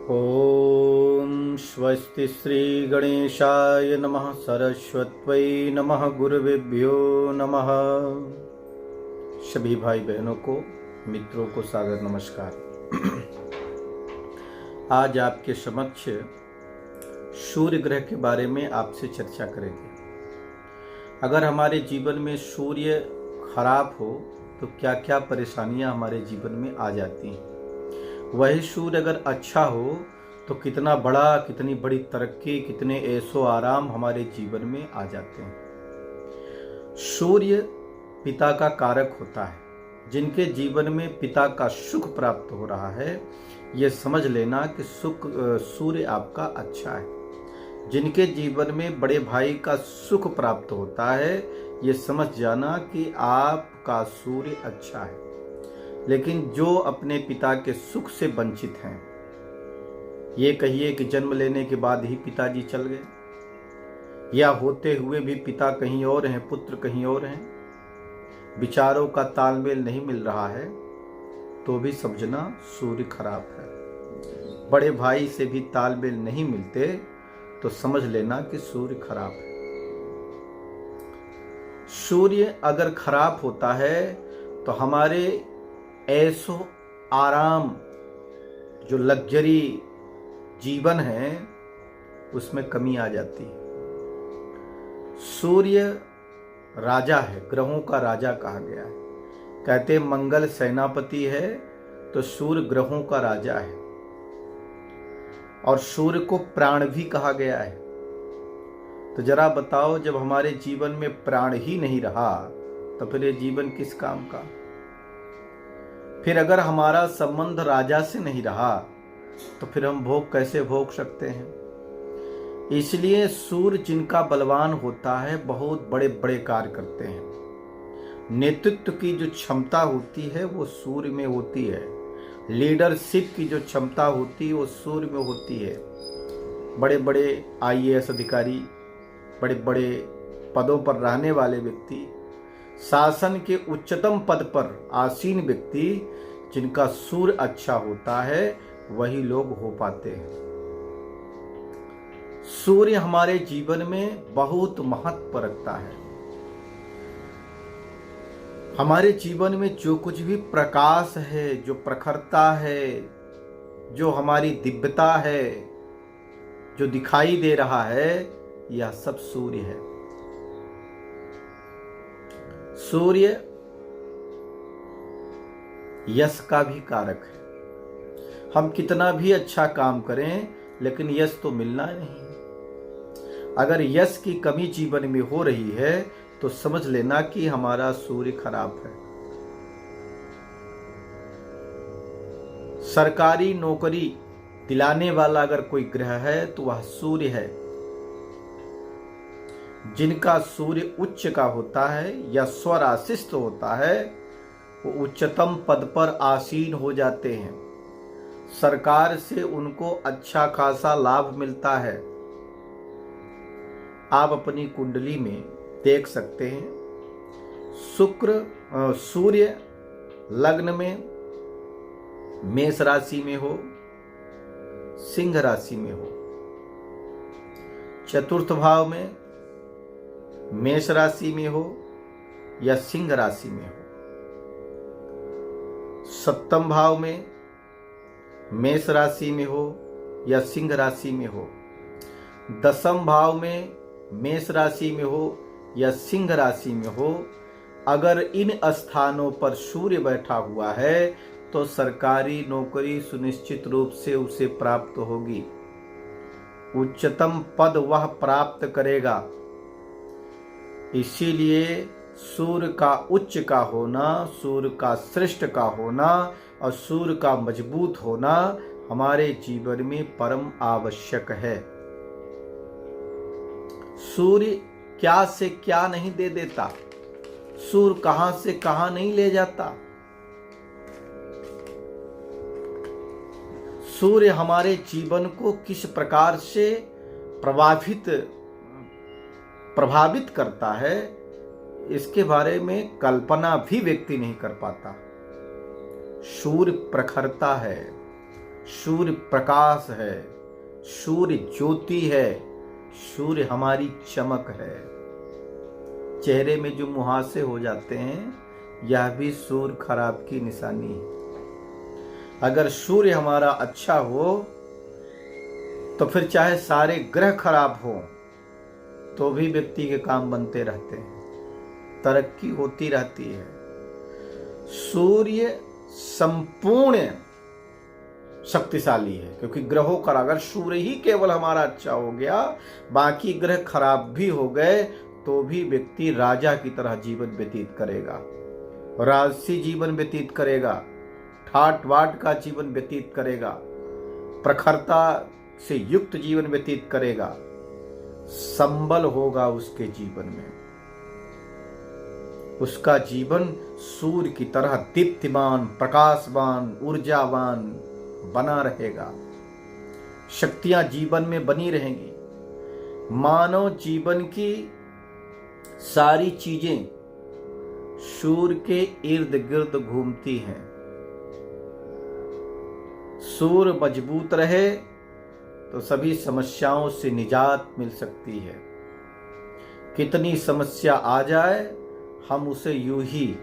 ओम स्वस्ति श्री गणेशाय नमः। सरस्वत्यै नमः। गुरुवेभ्यो नमः। सभी भाई बहनों को, मित्रों को सादर नमस्कार। आज आपके समक्ष सूर्य ग्रह के बारे में आपसे चर्चा करेंगे। अगर हमारे जीवन में सूर्य खराब हो तो क्या क्या परेशानियां हमारे जीवन में आ जाती हैं। वही सूर्य अगर अच्छा हो तो कितनी बड़ी तरक्की, कितने ऐशो आराम हमारे जीवन में आ जाते हैं। सूर्य पिता का कारक होता है। जिनके जीवन में पिता का सुख प्राप्त हो रहा है, ये समझ लेना कि सूर्य आपका अच्छा है। जिनके जीवन में बड़े भाई का सुख प्राप्त होता है, ये समझ जाना कि आपका सूर्य अच्छा है। लेकिन जो अपने पिता के सुख से वंचित हैं, ये कहिए कि जन्म लेने के बाद ही पिताजी चल गए, या होते हुए भी पिता कहीं और हैं, पुत्र कहीं और हैं, विचारों का तालमेल नहीं मिल रहा है, तो भी समझना सूर्य खराब है। बड़े भाई से भी तालमेल नहीं मिलते तो समझ लेना कि सूर्य खराब है। सूर्य अगर खराब होता है तो हमारे ऐशो आराम, जो लग्जरी जीवन है, उसमें कमी आ जाती है। सूर्य राजा है, ग्रहों का राजा कहा गया है। कहते हैं मंगल सेनापति है, तो सूर्य ग्रहों का राजा है। और सूर्य को प्राण भी कहा गया है। तो जरा बताओ, जब हमारे जीवन में प्राण ही नहीं रहा तो फिर ये जीवन किस काम का। फिर अगर हमारा संबंध राजा से नहीं रहा तो फिर हम भोग कैसे भोग सकते हैं। इसलिए सूर्य जिनका बलवान होता है, बहुत बड़े बड़े कार्य करते हैं। नेतृत्व की जो क्षमता होती है वो सूर्य में होती है। लीडरशिप की जो क्षमता होती है वो सूर्य में होती है। बड़े बड़े IAS अधिकारी, बड़े बड़े पदों पर रहने वाले व्यक्ति, शासन के उच्चतम पद पर आसीन व्यक्ति, जिनका सूर्य अच्छा होता है, वही लोग हो पाते हैं। सूर्य हमारे जीवन में बहुत महत्व रखता है। हमारे जीवन में जो कुछ भी प्रकाश है, जो प्रखरता है, जो हमारी दिव्यता है, जो दिखाई दे रहा है, यह सब सूर्य है। सूर्य यश का भी कारक है। हम कितना भी अच्छा काम करें, लेकिन यश तो मिलना नहीं। अगर यश की कमी जीवन में हो रही है तो समझ लेना कि हमारा सूर्य खराब है। सरकारी नौकरी दिलाने वाला अगर कोई ग्रह है तो वह सूर्य है। जिनका सूर्य उच्च का होता है या स्वराशिष्ट होता है, वो उच्चतम पद पर आसीन हो जाते हैं। सरकार से उनको अच्छा खासा लाभ मिलता है। आप अपनी कुंडली में देख सकते हैं, सूर्य लग्न में मेष राशि में हो, सिंह राशि में हो, चतुर्थ भाव में मेष राशि में हो या सिंह राशि में हो, सप्तम भाव में मेष राशि में हो या सिंह राशि में हो, दसम भाव में मेष राशि में हो या सिंह राशि में हो, अगर इन स्थानों पर सूर्य बैठा हुआ है तो सरकारी नौकरी सुनिश्चित रूप से उसे प्राप्त होगी। उच्चतम पद वह प्राप्त करेगा। इसीलिए सूर्य का उच्च का होना, सूर्य का श्रेष्ठ का होना और सूर्य का मजबूत होना हमारे जीवन में परम आवश्यक है। सूर्य क्या से क्या नहीं दे देता, सूर्य कहां से कहां नहीं ले जाता। सूर्य हमारे जीवन को किस प्रकार से प्रभावित करता है, इसके बारे में कल्पना भी व्यक्ति नहीं कर पाता। सूर्य प्रखरता है, सूर्य प्रकाश है, सूर्य ज्योति है, सूर्य हमारी चमक है। चेहरे में जो मुहासे हो जाते हैं, यह भी सूर्य खराब की निशानी है। अगर सूर्य हमारा अच्छा हो तो फिर चाहे सारे ग्रह खराब हो तो भी व्यक्ति के काम बनते रहते हैं, तरक्की होती रहती है। सूर्य संपूर्ण शक्तिशाली है, क्योंकि ग्रहों का अगर सूर्य ही केवल हमारा अच्छा हो गया, बाकी ग्रह खराब भी हो गए, तो भी व्यक्ति राजा की तरह जीवन व्यतीत करेगा, राजसी जीवन व्यतीत करेगा, ठाट वाट का जीवन व्यतीत करेगा, प्रखरता से युक्त जीवन व्यतीत करेगा, संबल होगा उसके जीवन में। उसका जीवन सूर्य की तरह दीप्तिमान, प्रकाशवान, ऊर्जावान बना रहेगा। शक्तियां जीवन में बनी रहेंगी। मानव जीवन की सारी चीजें सूर्य के इर्द गिर्द घूमती हैं। सूर्य मजबूत रहे तो सभी समस्याओं से निजात मिल सकती है। कितनी समस्या आ जाए, हम उसे यूं ही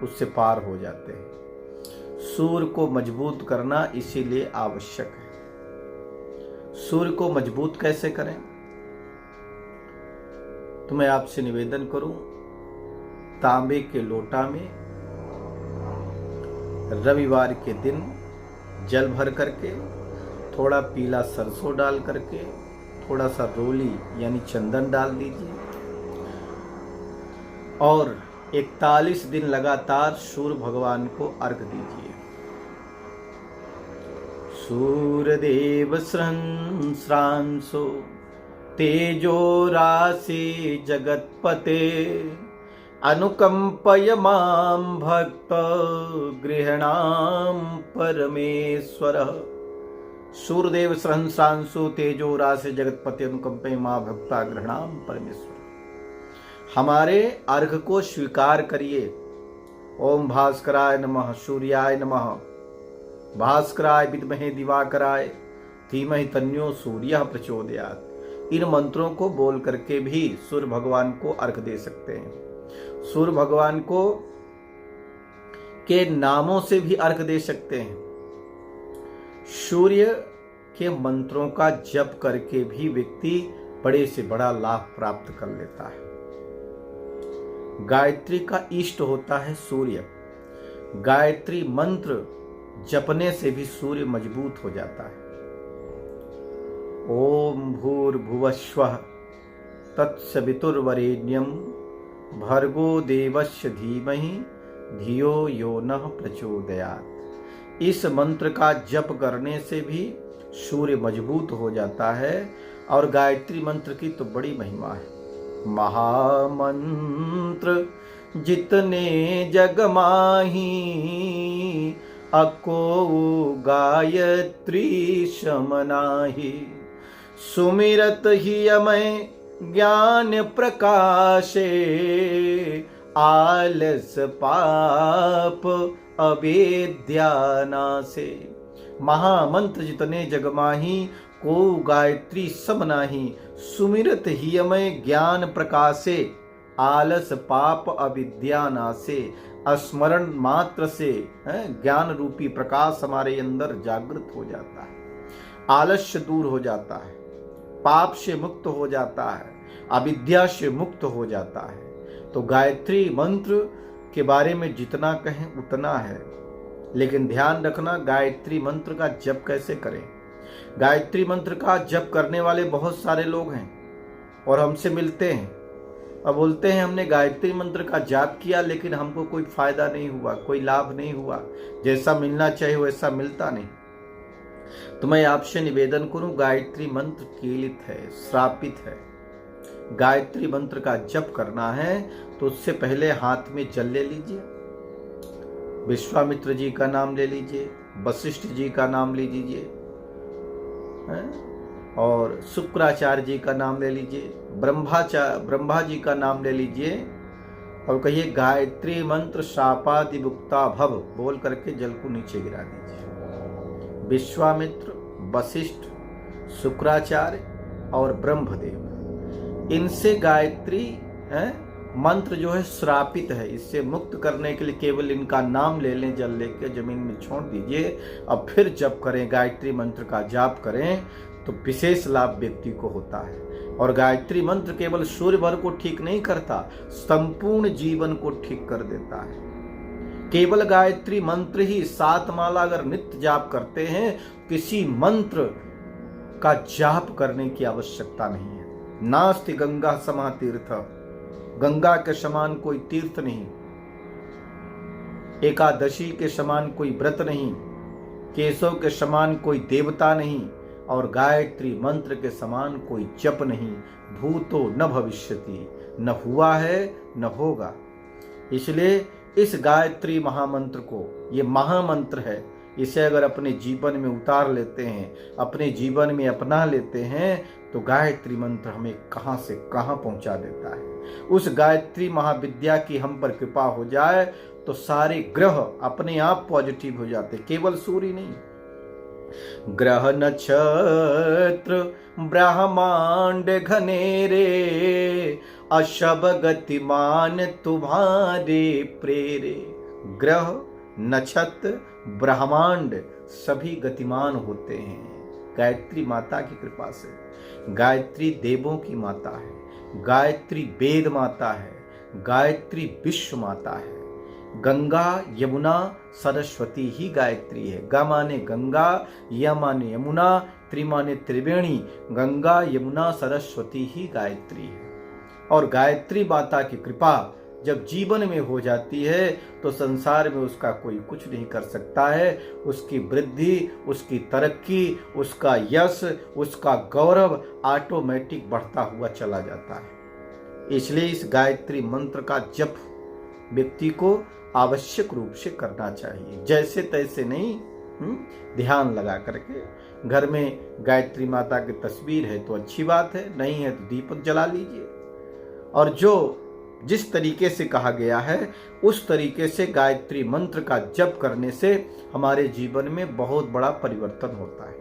उससे पार हो जाते हैं। सूर्य को मजबूत करना इसीलिए आवश्यक है। सूर्य को मजबूत कैसे करें? तो मैं आपसे निवेदन करूं, तांबे के लोटा में रविवार के दिन जल भर करके, थोड़ा पीला सरसों डाल करके, थोड़ा सा रोली यानी चंदन डाल दीजिए और 41 दिन लगातार सूर्य भगवान को अर्घ दीजिए। सूर्यदेव सहस्रांशो तेजो राशि जगत्पते अनुकंपय मां भक्त गृहणाम परमेश्वर। सूर्यदेव सहस्रांशो तेजो राशि जगत्पते अनुकंपय मां भक्ता गृहणाम परमेश्वर। हमारे अर्घ को स्वीकार करिए। ओम भास्कराय नमः, सूर्याय नमः, भास्कराय विद्महे दिवाकराय धीमहि तन्नो सूर्यः प्रचोदयात्। इन मंत्रों को बोल करके भी सूर्य भगवान को अर्घ दे सकते हैं। सूर्य भगवान को के नामों से भी अर्घ दे सकते हैं। सूर्य के मंत्रों का जप करके भी व्यक्ति बड़े से बड़ा लाभ प्राप्त कर लेता है। गायत्री का इष्ट होता है सूर्य। गायत्री मंत्र जपने से भी सूर्य मजबूत हो जाता है। ओम भूर्भुवस्वः तत्सवितुर्वरेण्यं भर्गो देवस्य धीमहि धियो यो नः प्रचोदयात्। इस मंत्र का जप करने से भी सूर्य मजबूत हो जाता है। और गायत्री मंत्र की तो बड़ी महिमा है। महामंत्र जितने जग माही अको गायत्री समनाही। सुमिरत ही अमय ज्ञान प्रकाशे आलस पाप अवेद्या नासे। महामंत्र जितने जग माही को गायत्री सब नाही। सुमिरत हियमय ज्ञान प्रकाशे आलस पाप अविद्या नासे। स्मरण मात्र से ज्ञान रूपी प्रकाश हमारे अंदर जागृत हो जाता है, आलस्य दूर हो जाता है, पाप से मुक्त हो जाता है, अविद्या से मुक्त हो जाता है। तो गायत्री मंत्र के बारे में जितना कहें उतना है। लेकिन ध्यान रखना, गायत्री मंत्र का जप कैसे करें। गायत्री मंत्र का जप करने वाले बहुत सारे लोग हैं और हमसे मिलते हैं और बोलते हैं हमने गायत्री मंत्र का जाप किया लेकिन हमको कोई फायदा नहीं हुआ, कोई लाभ नहीं हुआ, जैसा मिलना चाहिए वैसा मिलता नहीं। तो मैं आपसे निवेदन करूं, गायत्री मंत्र कीलित है, श्रापित है। गायत्री मंत्र का जप करना है तो उससे पहले हाथ में जल ले लीजिए, विश्वामित्र जी का नाम ले लीजिए, वशिष्ठ जी का नाम ले लीजिए और शुक्राचार्य जी का नाम ले लीजिए, ब्रह्मा जी का नाम ले लीजिए और कहिए गायत्री मंत्र शापादि मुक्ता भव बोल करके जल को नीचे गिरा दीजिए। विश्वामित्र, वशिष्ठ, शुक्राचार्य और ब्रह्मदेव, इनसे गायत्री मंत्र जो है श्रापित है। इससे मुक्त करने के लिए केवल इनका नाम ले लें, जल लेके जमीन में छोड़ दीजिए, अब फिर जप करें, गायत्री मंत्र का जाप करें तो विशेष लाभ व्यक्ति को होता है। और गायत्री मंत्र केवल सूर्य भर को ठीक नहीं करता, संपूर्ण जीवन को ठीक कर देता है। केवल गायत्री मंत्र ही 7 माला अगर नित्य जाप करते हैं, किसी मंत्र का जाप करने की आवश्यकता नहीं है। नास्ति गंगा समा तीर्थ, गंगा के समान कोई तीर्थ नहीं, एकादशी के समान कोई व्रत नहीं, केशव के समान कोई देवता नहीं, और गायत्री मंत्र के समान कोई जप नहीं। भूतो न भविष्यति, न हुआ है न होगा। इसलिए इस गायत्री महामंत्र को, ये महामंत्र है, इसे अगर अपने जीवन में उतार लेते हैं, अपने जीवन में अपना लेते हैं, तो गायत्री मंत्र हमें कहां से कहां पहुंचा देता है। उस गायत्री महाविद्या की हम पर कृपा हो जाए तो सारे ग्रह अपने आप पॉजिटिव हो जाते, केवल सूर्य नहीं। ग्रह नक्षत्र ब्रह्मांड घनेरे, अशब गतिमान तुम्हारे प्रेरे। ग्रह नक्षत्र ब्रह्मांड सभी गतिमान होते हैं गायत्री माता की कृपा से। गायत्री देवों की माता है, गायत्री वेद माता है, गायत्री विश्व माता है। गंगा यमुना सरस्वती ही गायत्री है। ग माने गंगा, य माने यमुना, त्रि माने त्रिवेणी। गंगा यमुना सरस्वती ही गायत्री है। और गायत्री माता की कृपा जब जीवन में हो जाती है तो संसार में उसका कोई कुछ नहीं कर सकता है। उसकी वृद्धि, उसकी तरक्की, उसका यश, उसका गौरव ऑटोमेटिक बढ़ता हुआ चला जाता है। इसलिए इस गायत्री मंत्र का जप व्यक्ति को आवश्यक रूप से करना चाहिए, जैसे तैसे नहीं। ध्यान लगा करके घर में गायत्री माता की तस्वीर है तो अच्छी बात है, नहीं है तो दीपक जला लीजिए। और जो जिस तरीके से कहा गया है उस तरीके से गायत्री मंत्र का जप करने से हमारे जीवन में बहुत बड़ा परिवर्तन होता है।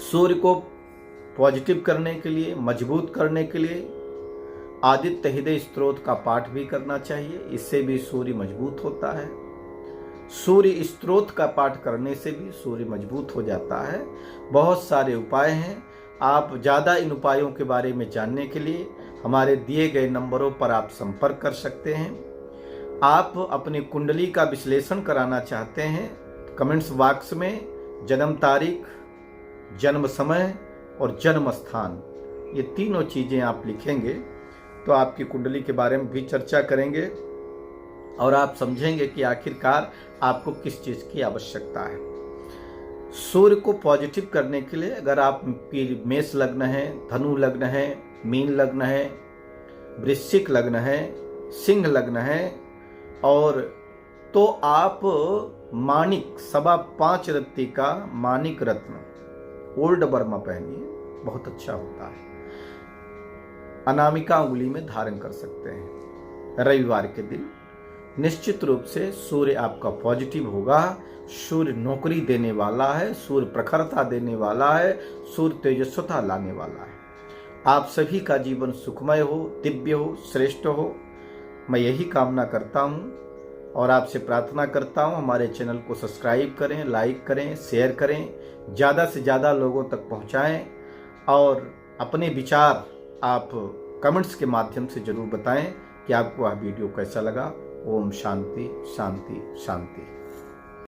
सूर्य को पॉजिटिव करने के लिए, मजबूत करने के लिए आदित्य हृदय स्तोत्र का पाठ भी करना चाहिए, इससे भी सूर्य मजबूत होता है। सूर्य स्तोत्र का पाठ करने से भी सूर्य मजबूत हो जाता है। बहुत सारे उपाय हैं। आप ज़्यादा इन उपायों के बारे में जानने के लिए हमारे दिए गए नंबरों पर आप संपर्क कर सकते हैं। आप अपनी कुंडली का विश्लेषण कराना चाहते हैं, कमेंट्स बॉक्स में जन्म तारीख, जन्म समय और जन्म स्थान, ये तीनों चीज़ें आप लिखेंगे तो आपकी कुंडली के बारे में भी चर्चा करेंगे और आप समझेंगे कि आखिरकार आपको किस चीज़ की आवश्यकता है। सूर्य को पॉजिटिव करने के लिए अगर आप मेष लग्न है, धनु लग्न है, मीन लग्न है, वृश्चिक लग्न है, सिंह लग्न है, और तो आप माणिक 5.25 रत्ती का माणिक रत्न ओल्ड बर्मा पहनिए, बहुत अच्छा होता है। अनामिका उंगली में धारण कर सकते हैं। रविवार के दिन निश्चित रूप से सूर्य आपका पॉजिटिव होगा। सूर्य नौकरी देने वाला है, सूर्य प्रखरता देने वाला है, सूर्य तेजस्वता लाने वाला है। आप सभी का जीवन सुखमय हो, दिव्य हो, श्रेष्ठ हो, मैं यही कामना करता हूँ और आपसे प्रार्थना करता हूँ हमारे चैनल को सब्सक्राइब करें, लाइक करें, शेयर करें, ज़्यादा से ज़्यादा लोगों तक पहुँचाएं और अपने विचार आप कमेंट्स के माध्यम से जरूर बताएं कि आपको यह वीडियो कैसा लगा। ओम शांति शांति शांति।